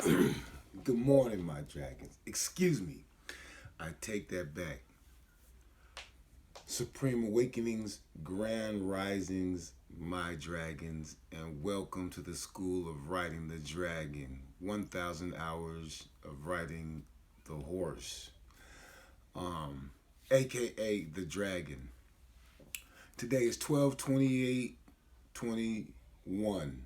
Good morning, my dragons. Excuse me. I take that back. Supreme Awakenings, Grand Risings, my dragons, and welcome to the School of Riding the Dragon. 1,000 hours of riding the horse, aka the dragon. Today is 12/28/21.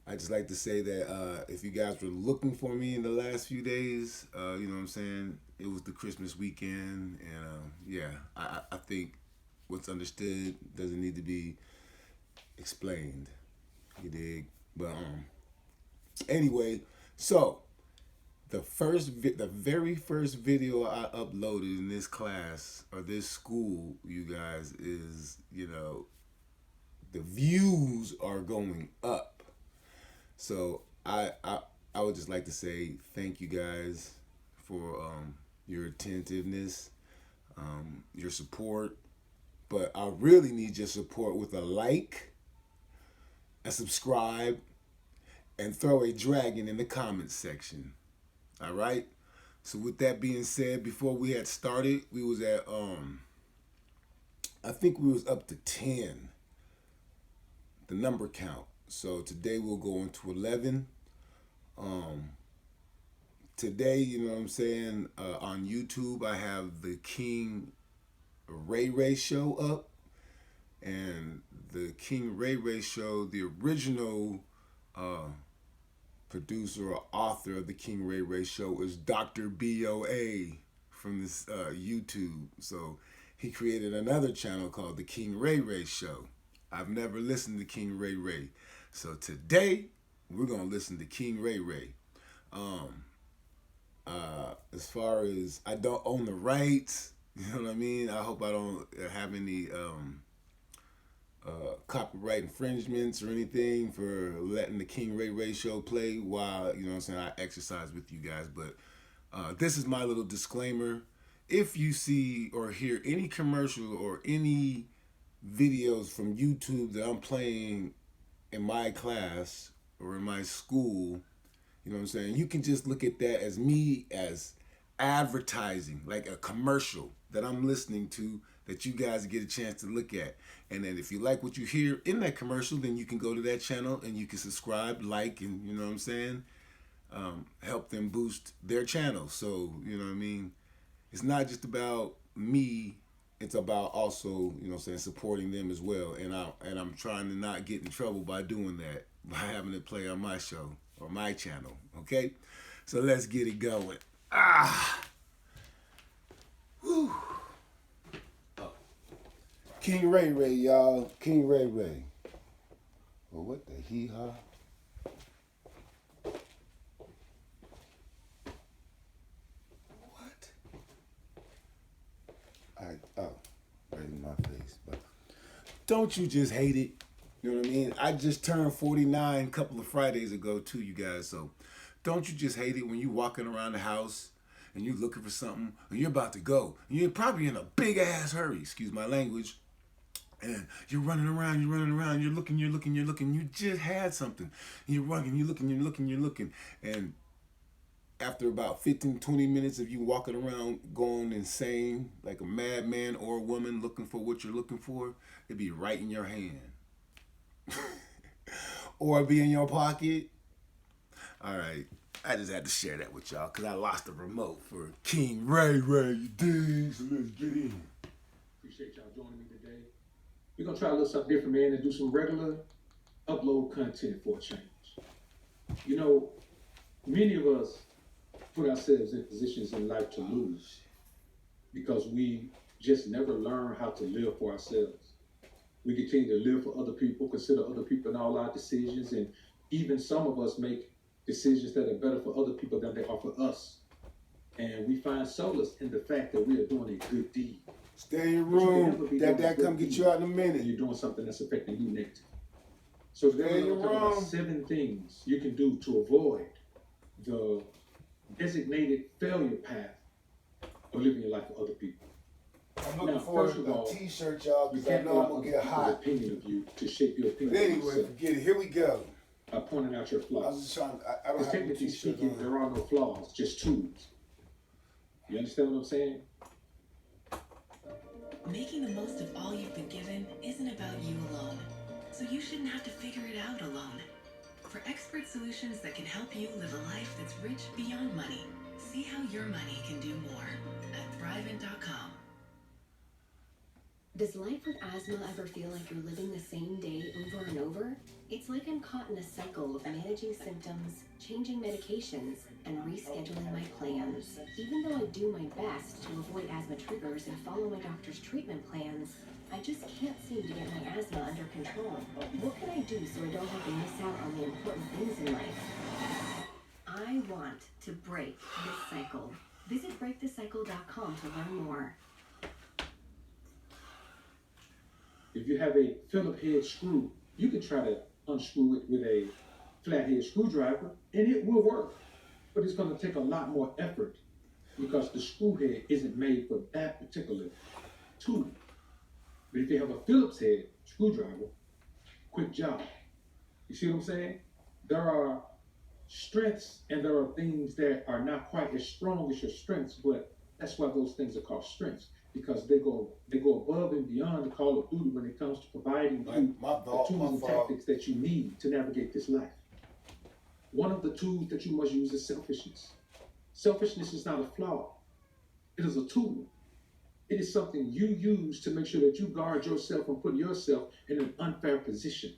I just like to say that if you guys were looking for me in the last few days, you know what I'm saying? It was the Christmas weekend, and yeah, I think what's understood doesn't need to be explained. You dig? But anyway, so the very first video I uploaded in this class or this school, you guys, is the views are going up. So I would just like to say thank you guys for your attentiveness, your support. But I really need your support with a like, a subscribe, and throw a dragon in the comments section. All right. So with that being said, before we had started, we was at I think we was up to 10, the number count. So today we'll go into 11. Today, you know what I'm saying, on YouTube I have the King Ray show up. And the King Ray show, the original producer or author of the King Ray show is Dr. BOA from this YouTube. So he created another channel called the King Ray Show. I've never listened to King Ray. So today, we're going to listen to King Ray. As far as I don't own the rights, you know what I mean? I hope I don't have any copyright infringements or anything for letting the King Ray show play while, you know what I'm saying, I exercise with you guys. But this is my little disclaimer. If you see or hear any commercial or any videos from YouTube that I'm playing in my class or in my school, you know what I'm saying, you can just look at that as me as advertising, like a commercial that I'm listening to that you guys get a chance to look at. And then if you like what you hear in that commercial, then you can go to that channel and you can subscribe, like, and you know what I'm saying, help them boost their channel. So, you know what I mean, it's not just about me, it's about also, you know what I'm saying, supporting them as well. And I'm trying to not get in trouble by doing that, by having it play on my show or my channel. Okay? So let's get it going. Whew. Oh. King Ray, y'all. King Ray. Well, what the hee-haw? Right in my face. But don't you just hate it? You know what I mean? I just turned 49 a couple of Fridays ago too, you guys. So don't you just hate it when you walking around the house and you looking for something and you're about to go. And you're probably in a big ass hurry, excuse my language. And you're running around, you're looking, you just had something. And you're running, you're looking. And after about 15, 20 minutes of you walking around going insane, like a madman or a woman looking for what you're looking for, it'd be right in your hand. Or be in your pocket. All right. I just had to share that with y'all because I lost the remote for King Ray, you dig? So let's get in. Appreciate y'all joining me today. We're going to try a little something different, man, and do some regular upload content for a change. You know, many of us put ourselves in positions in life to lose because we just never learn how to live for ourselves. We continue to live for other people, consider other people in all our decisions, and even some of us make decisions that are better for other people than they are for us. And we find solace in the fact that we are doing a good deed. Stay in your room. Dad come get you out in a minute. You're doing something that's affecting you negatively. So today we're going to talk about 7 things you can do to avoid the designated failure path of living your life for other people. I'm looking for a t-shirt, y'all, because I know I'm going to get hot. Opinion of you to shape your opinion. But anyway, forget it. Here we go. pointing out your I was flaws. just trying. I don't Because have a technically t-shirt speaking, on. there are no flaws, just tools. You understand what I'm saying? Making the most of all you've been given isn't about you alone, so you shouldn't have to figure it out alone. For expert solutions that can help you live a life that's rich beyond money, see how your money can do more at thrivent.com. Does life with asthma ever feel like you're living the same day over and over? It's like I'm caught in a cycle of managing symptoms, changing medications, and rescheduling my plans. Even though I do my best to avoid asthma triggers and follow my doctor's treatment plans, I just can't seem to get my asthma under control. What can I do so I don't have to miss out on the important things in life? I want to break this cycle. Visit breakthecycle.com to learn more. If you have a Phillips head screw, you can try to unscrew it with a flathead screwdriver and it will work. But it's going to take a lot more effort because the screw head isn't made for that particular tool. But if you have a Phillips head screwdriver, quick job. You see what I'm saying? There are strengths and there are things that are not quite as strong as your strengths, but that's why those things are called strengths, because they go above and beyond the call of duty when it comes to providing you the tools and tactics that you need to navigate this life. One of the tools that you must use is selfishness. Selfishness is not a flaw. It is a tool. It is something you use to make sure that you guard yourself from putting yourself in an unfair position,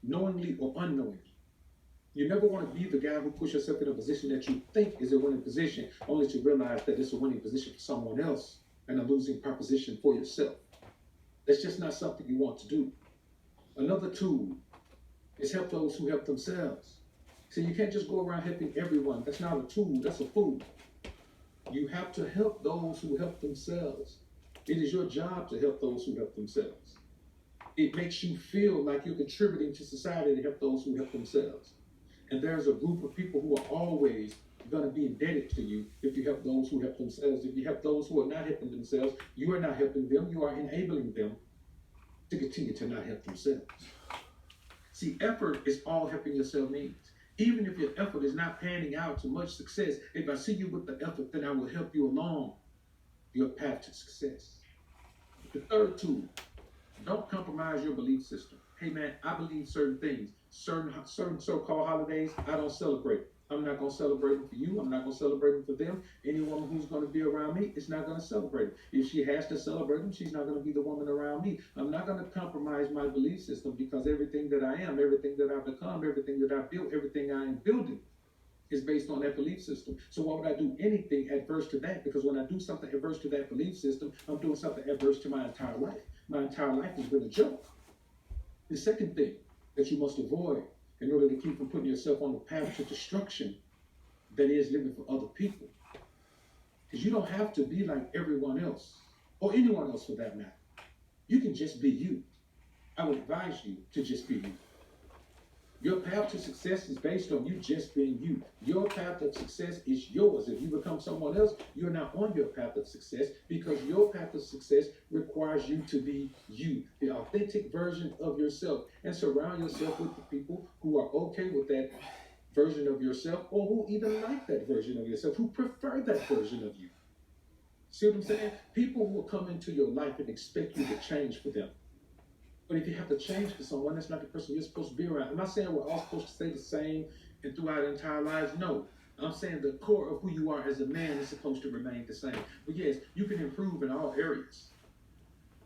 knowingly or unknowingly. You never want to be the guy who puts yourself in a position that you think is a winning position, only to realize that it's a winning position for someone else and a losing proposition for yourself. That's just not something you want to do. Another tool is help those who help themselves. See, you can't just go around helping everyone. That's not a tool, that's a fool. You have to help those who help themselves. It is your job to help those who help themselves. It makes you feel like you're contributing to society to help those who help themselves. And there's a group of people who are always going to be indebted to you if you help those who help themselves. If you help those who are not helping themselves, you are not helping them. You are enabling them to continue to not help themselves. See, effort is all helping yourself means. Even if your effort is not panning out to much success, if I see you with the effort, then I will help you along your path to success. The third tool, don't compromise your belief system. Hey man, I believe certain things. Certain so-called holidays, I don't celebrate. I'm not going to celebrate them for you. I'm not going to celebrate them for them. Any woman who's going to be around me is not going to celebrate them. If she has to celebrate them, she's not going to be the woman around me. I'm not going to compromise my belief system because everything that I am, everything that I've become, everything that I've built, everything I am building is based on that belief system. So why would I do anything adverse to that? Because when I do something adverse to that belief system, I'm doing something adverse to my entire life. My entire life has been a joke. The second thing that you must avoid in order to keep from putting yourself on the path to destruction, that is living for other people. Because you don't have to be like everyone else, or anyone else for that matter. You can just be you. I would advise you to just be you. Your path to success is based on you just being you. Your path of success is yours. If you become someone else, you're not on your path of success because your path of success requires you to be you, the authentic version of yourself, and surround yourself with the people who are okay with that version of yourself or who even like that version of yourself, who prefer that version of you. See what I'm saying? People will come into your life and expect you to change for them. But if you have to change for someone, that's not the person you're supposed to be around. Am I saying we're all supposed to stay the same and throughout our entire lives? No. I'm saying the core of who you are as a man is supposed to remain the same. But yes, you can improve in all areas.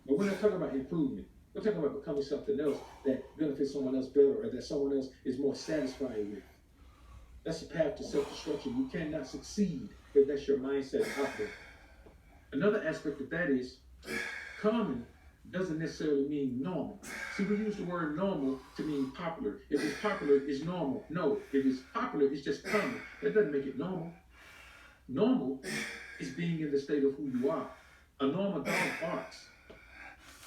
But we're not talking about improvement. We're talking about becoming something else that benefits someone else better or that someone else is more satisfied with. That's a path to self-destruction. You cannot succeed if that's your mindset out there. Another aspect of that is common doesn't necessarily mean normal. See, we use the word normal to mean popular. If it's popular, it's normal. No, if it's popular, it's just common. That doesn't make it normal. Normal is being in the state of who you are. A normal dog barks.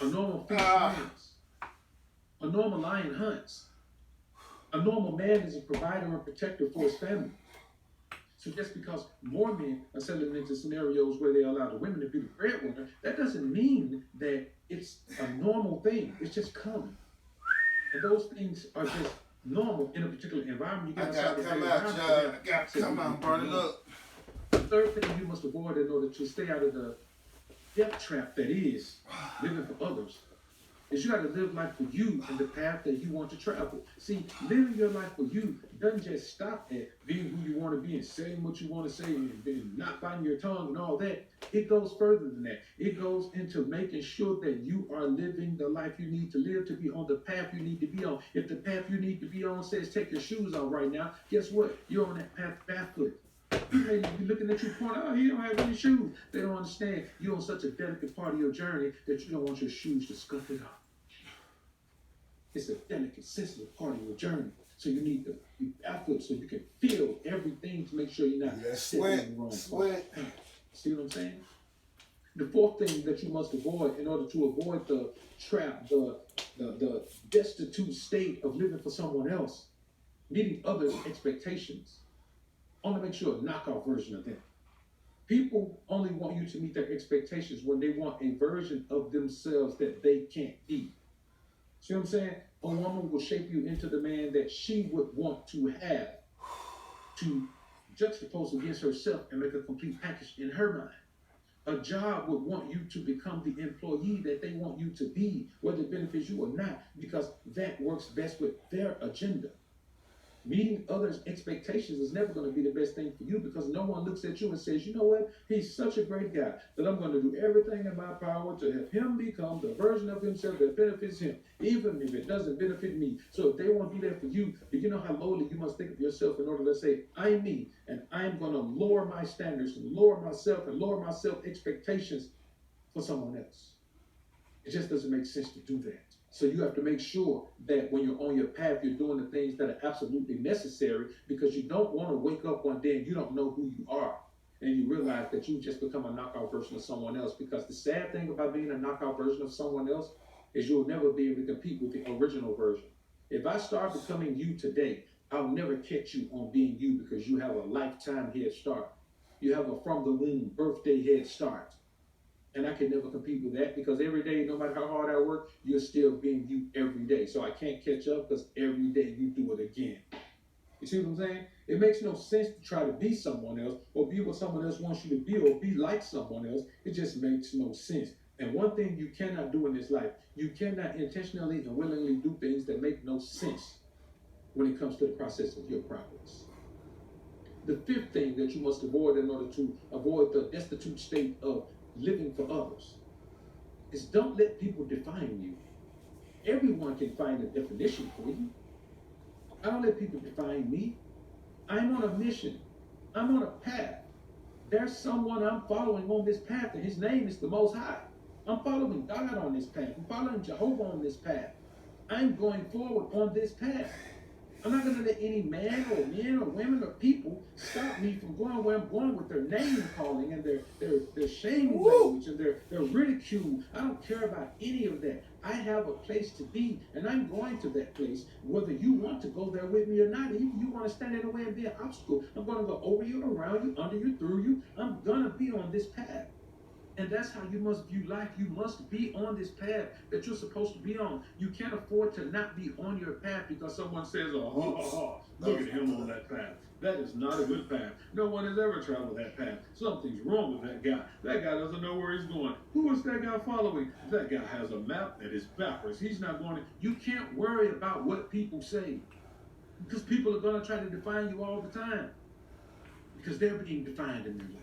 A normal fish swims. A normal lion hunts. A normal man is a provider and protector for his family. So just because more men are settling into scenarios where they allow the women to be the breadwinner, that doesn't mean that it's a normal thing. It's just common. And those things are just normal in a particular environment. You I get gotta outside of come that out, environment, y'all. then I gotta come out, burn it up. The third thing you must avoid in order to stay out of the death trap that is living for others is you got to live life for you and the path that you want to travel. See, living your life for you doesn't just stop at being who you want to be and saying what you want to say and not biting your tongue and all that. It goes further than that. It goes into making sure that you are living the life you need to live to be on the path you need to be on. If the path you need to be on says take your shoes off right now, guess what? You're on that path barefoot. You may be looking at you point, oh, he don't have any shoes. They don't understand you're on such a delicate part of your journey that you don't want your shoes to scuff it up. It's a delicate, sensitive part of your journey. So you need to be barefoot so you can feel everything to make sure you're not stepping in the wrong sweat. See what I'm saying? The fourth thing that you must avoid in order to avoid the trap, the destitute state of living for someone else, meeting others' expectations. I want to make sure a knockout version of them. People only want you to meet their expectations when they want a version of themselves that they can't be. See what I'm saying? A woman will shape you into the man that she would want to have, to juxtapose against herself and make a complete package in her mind. A job would want you to become the employee that they want you to be, whether it benefits you or not, because that works best with their agenda. Meeting others' expectations is never going to be the best thing for you because no one looks at you and says, you know what, he's such a great guy that I'm going to do everything in my power to help him become the version of himself that benefits him, even if it doesn't benefit me. So if they won't be there for you, you know how lowly you must think of yourself in order to say, I'm me, and I'm going to lower my standards, and lower myself expectations for someone else. It just doesn't make sense to do that. So you have to make sure that when you're on your path, you're doing the things that are absolutely necessary because you don't want to wake up one day and you don't know who you are. And you realize that you just become a knockout version of someone else, because the sad thing about being a knockout version of someone else is you'll never be able to compete with the original version. If I start becoming you today, I'll never catch you on being you because you have a lifetime head start. You have a from the womb birthday head start. And I can never compete with that because every day, no matter how hard I work, you're still being you every day. So I can't catch up because every day you do it again. You see what I'm saying? It makes no sense to try to be someone else or be what someone else wants you to be or be like someone else. It just makes no sense. And one thing you cannot do in this life, you cannot intentionally and willingly do things that make no sense when it comes to the process of your progress. The fifth thing that you must avoid in order to avoid the destitute state of living for others is don't let people define you. Everyone can find a definition for you. I don't let people define me. I'm on a mission. I'm on a path. There's someone I'm following on this path, and his name is the Most High. I'm following God on this path. I'm following Jehovah on this path. I'm going forward on this path. I'm not going to let any man or men or women or people stop me from going where I'm going with their name calling and their shaming language and their ridicule. I don't care about any of that. I have a place to be, and I'm going to that place, whether you want to go there with me or not. If you want to stand in the way and be an obstacle, I'm going to go over you, around you, under you, through you. I'm going to be on this path. And that's how you must view life. You must be on this path that you're supposed to be on. You can't afford to not be on your path because someone says, look at him on that path. That is not a good path. No one has ever traveled that path. Something's wrong with that guy. That guy doesn't know where he's going. Who is that guy following? That guy has a map that is backwards. He's not going to. You can't worry about what people say because people are going to try to define you all the time because they're being defined in their lives.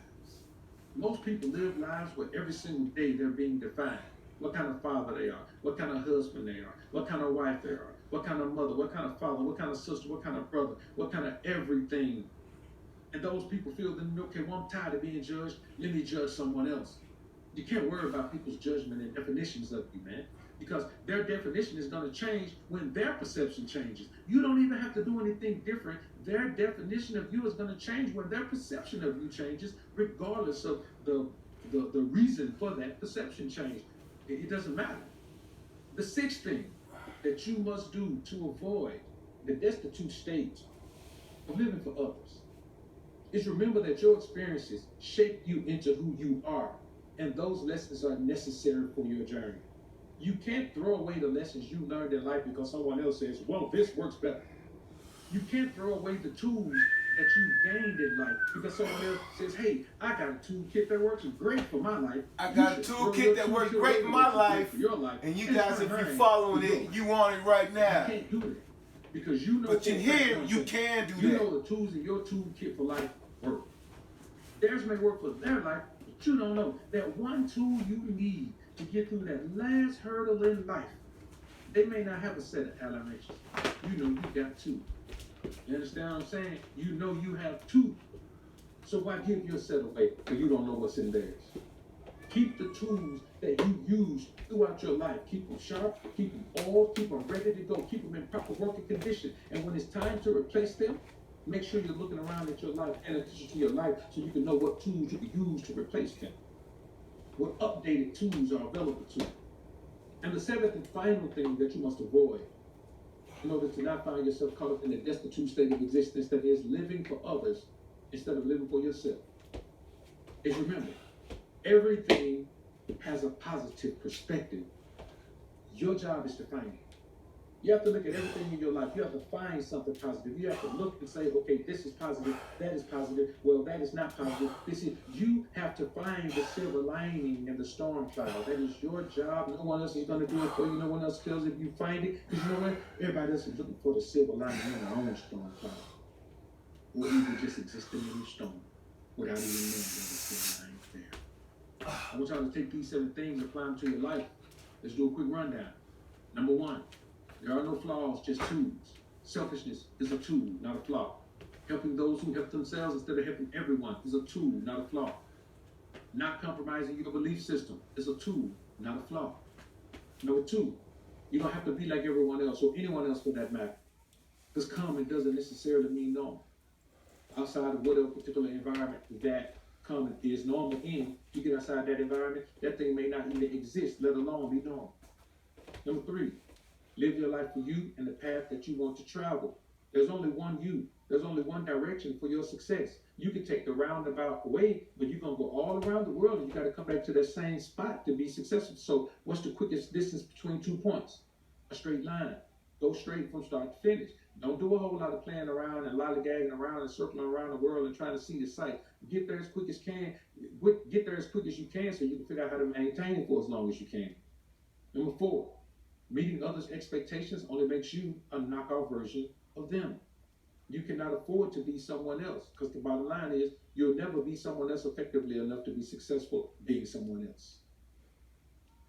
Most people live lives where every single day they're being defined. What kind of father they are, what kind of husband they are, what kind of wife they are, what kind of mother, what kind of father, what kind of sister, what kind of brother, what kind of everything. And those people feel that, okay, well, I'm tired of being judged. Let me judge someone else. You can't worry about people's judgment and definitions of you, man, because their definition is going to change when their perception changes. You don't even have to do anything different. Their definition of you is going to change when their perception of you changes, regardless of the reason for that perception change. It doesn't matter. The sixth thing that you must do to avoid the destitute state of living for others is remember that your experiences shape you into who you are, and those lessons are necessary for your journey. You can't throw away the lessons you learned in life because someone else says, well, this works better. You can't throw away the tools that you've gained in life because someone else says, hey, I got a toolkit that works great for my life. I You got a should throw toolkit your that works toolkit great away for that my works great life, for your life. and you and guys, turn if you're around following and it, yours. you want it right now. You can't do that because you know. But in for here, one you thing. can do You that. know the tools in your toolkit for life work. Theirs may work for their life, but you don't know that one tool you need to get through that last hurdle in life. They may not have a set of Allen wrenches. You know you got two. You understand what I'm saying? You know you have two. So why give your set away if you don't know what's in theirs? Keep the tools that you use throughout your life. Keep them sharp, keep them oiled, keep them ready to go, keep them in proper working condition. And when it's time to replace them, make sure you're looking around at your life and attention to your life so you can know what tools you can use to replace them. What updated tools are available to you. And the seventh and final thing that you must avoid in order to not find yourself caught up in a destitute state of existence that is living for others instead of living for yourself is remember, everything has a positive perspective. Your job is to find it. You have to look at everything in your life. You have to find something positive. You have to look and say, okay, this is positive, that is positive, well, that is not positive. This is, you have to find the silver lining in the storm cloud. That is your job. No one else is going to do it for you. No one else cares if you find it. Because you know what? Everybody else is looking for the silver lining in their own storm cloud. Or even just existing in the storm without even knowing that the silver lining is there. I want y'all to take these 7 things and apply them to your life. Let's do a quick rundown. Number 1. There are no flaws, just tools. Selfishness is a tool, not a flaw. Helping those who help themselves instead of helping everyone is a tool, not a flaw. Not compromising your belief system is a tool, not a flaw. Number 2, you don't have to be like everyone else or anyone else for that matter. Because common doesn't necessarily mean normal. Outside of whatever particular environment that common is normal in, you get outside that environment, that thing may not even exist, let alone be normal. Number 3, live your life for you and the path that you want to travel. There's only one you. There's only one direction for your success. You can take the roundabout way, but you're going to go all around the world and you got to come back to that same spot to be successful. So what's the quickest distance between 2 points? A straight line. Go straight from start to finish. Don't do a whole lot of playing around and lollygagging around and circling around the world and trying to see the sight. Get there as quick as Get there as quick as you can so you can figure out how to maintain it for as long as you can. Number 4. Meeting others' expectations only makes you a knockout version of them. You cannot afford to be someone else because the bottom line is you'll never be someone else effectively enough to be successful being someone else.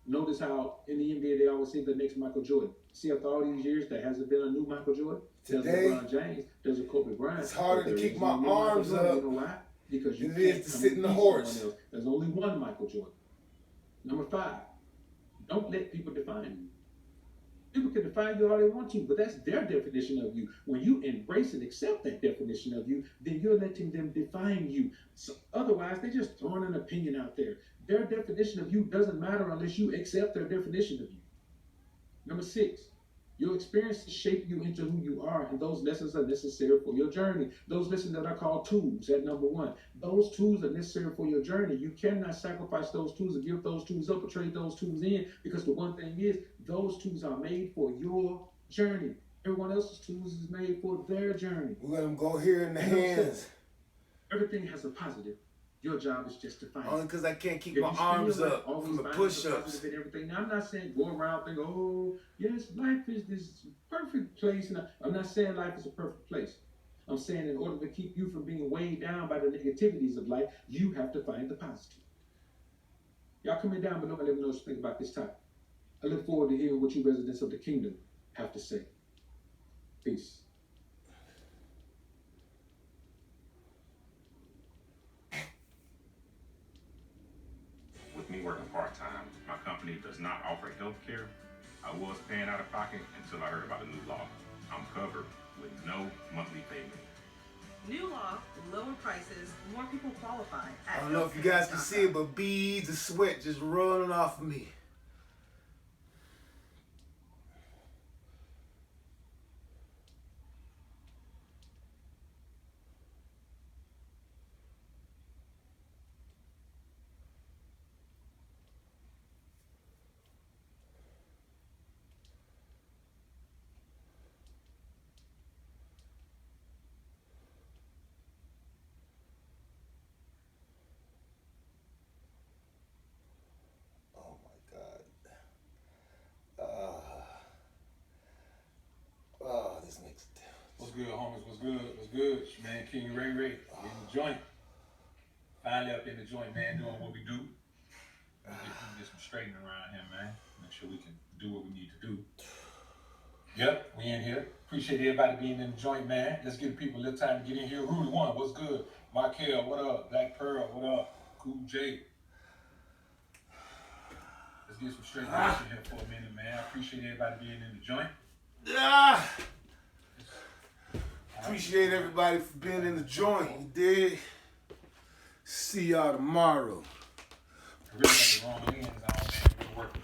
Notice how in the NBA they always say the next Michael Jordan. See, after all these years, there hasn't been a new Michael Jordan. There's a LeBron James. There's a Kobe Bryant. It's harder to keep my arms up. You know why? Because you it is to sit in the horse. There's only one Michael Jordan. Number 5, don't let people define you. People can define you all they want to, but that's their definition of you. When you embrace and accept that definition of you, then you're letting them define you. So otherwise, they're just throwing an opinion out there. Their definition of you doesn't matter unless you accept their definition of you. Number 6, your experiences shape you into who you are, and those lessons are necessary for your journey. Those lessons that I call tools at number 1. Those tools are necessary for your journey. You cannot sacrifice those tools or give those tools up or trade those tools in, because the one thing is, those tools are made for your journey. Everyone else's tools is made for their journey. We let them go here in the hands. Everything has a positive. Your job is just to find it. Only because I can't keep my arms up from the push-ups. Now, I'm not saying go around thinking, oh, yes, life is this perfect place. And I'm not saying life is a perfect place. I'm saying in order to keep you from being weighed down by the negativities of life, you have to find the positive. Y'all comment down below and let me know what you think about this topic. I look forward to hearing what you residents of the kingdom have to say. Peace. With me working part-time, my company does not offer health care. I was paying out of pocket until I heard about the new law. I'm covered with no monthly payment. New law, lower prices, more people qualify. I don't know if you guys can see it, but beads of sweat just running off of me. this nigga's down. What's good, homies? What's good? What's good? It's your man, King Ray Ray. We in the joint. Finally up in the joint, man, doing what we do. Get some straightening around here, man. Make sure we can do what we need to do. Yep, we in here. Appreciate everybody being in the joint, man. Let's give people a little time to get in here. Rudy One, what's good? Markel, what up? Black Pearl, what up? Cool J. Let's get some straight action here for a minute, man. I appreciate everybody being in the joint. Appreciate everybody for being in the joint. You dig? See y'all tomorrow. I really got the wrong lens on, man. We're working